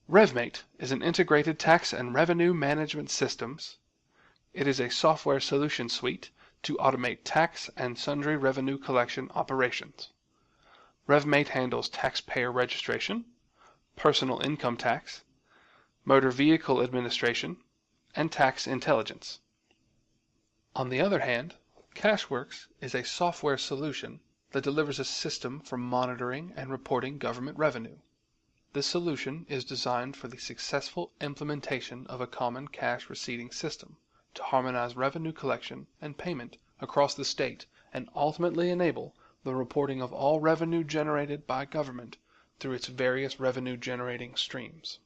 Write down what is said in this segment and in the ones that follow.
Revmate is an integrated tax and revenue management system. It is a software solution suite to automate tax and sundry revenue collection operations. Revmate handles taxpayer registration, personal income tax, motor vehicle administration, and tax intelligence. On the other hand, Cashworks is a software solution that delivers a system for monitoring and reporting government revenue. This solution is designed for the successful implementation of a common cash receipting system to harmonize revenue collection and payment across the state and ultimately enable the reporting of all revenue generated by government through its various revenue generating streams.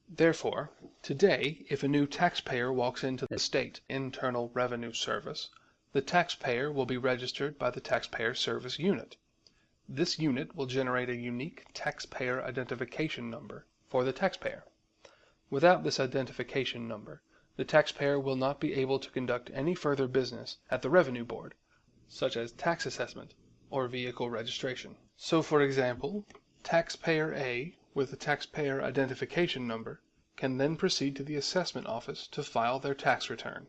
Therefore, today, if a new taxpayer walks into the state Internal Revenue Service, the taxpayer will be registered by the Taxpayer Service Unit. This unit will generate a unique taxpayer identification number for the taxpayer. Without this identification number, the taxpayer will not be able to conduct any further business at the Revenue Board, such as tax assessment or vehicle registration. So, for example, taxpayer A with the taxpayer identification number can then proceed to the assessment office to file their tax return.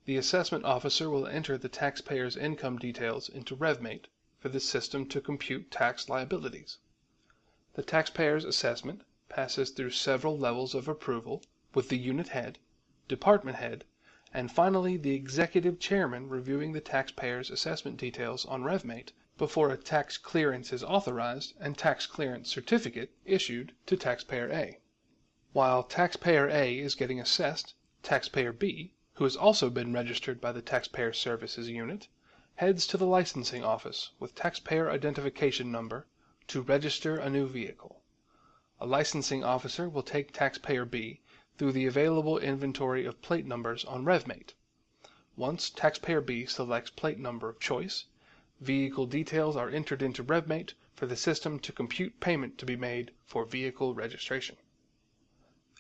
The assessment officer will enter the taxpayer's income details into Revmate for the system to compute tax liabilities. The taxpayer's assessment passes through several levels of approval with the unit head, department head, and finally the executive chairman reviewing the taxpayer's assessment details on Revmate before a tax clearance is authorized and tax clearance certificate issued to taxpayer A. While taxpayer A is getting assessed, taxpayer B, who has also been registered by the Taxpayer Services Unit, heads to the licensing office with taxpayer identification number to register a new vehicle. A licensing officer will take taxpayer B through the available inventory of plate numbers on Revmate. Once taxpayer B selects plate number of choice, vehicle details are entered into Revmate for the system to compute payment to be made for vehicle registration.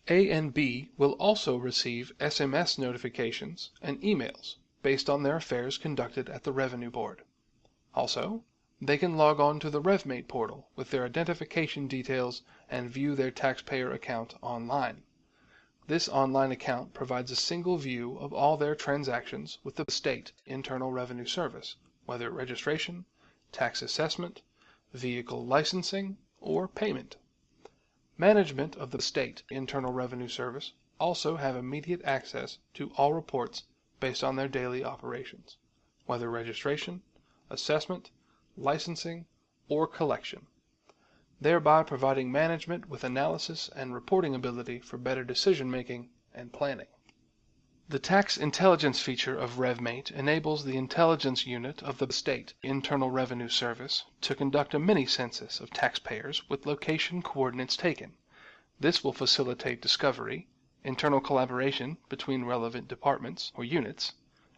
A and B will also receive SMS notifications and emails based on their affairs conducted at the Revenue Board. Also, they can log on to the Revmate portal with their identification details and view their taxpayer account online. This online account provides a single view of all their transactions with the state Internal Revenue Service, whether registration, tax assessment, vehicle licensing, or payment. Management of the state Internal Revenue Service also have immediate access to all reports based on their daily operations, whether registration, assessment, licensing, or collection, thereby providing management with analysis and reporting ability for better decision-making and planning. The tax intelligence feature of Revmate enables the intelligence unit of the state Internal Revenue Service to conduct a mini-census of taxpayers with location coordinates taken. This will facilitate discovery, internal collaboration between relevant departments or units,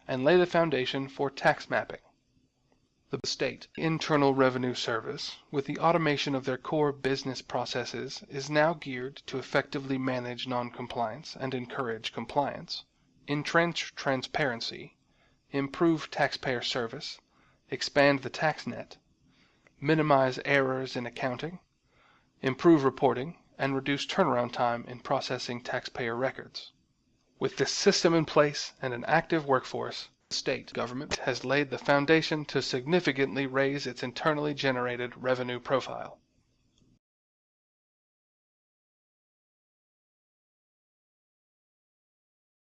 and lay the foundation for tax mapping. The state Internal Revenue Service, with the automation of their core business processes, is now geared to effectively manage non-compliance and encourage compliance, entrench transparency, improve taxpayer service, expand the tax net, minimize errors in accounting, improve reporting, and reduce turnaround time in processing taxpayer records. With this system in place and an active workforce, the state government has laid the foundation to significantly raise its internally generated revenue profile.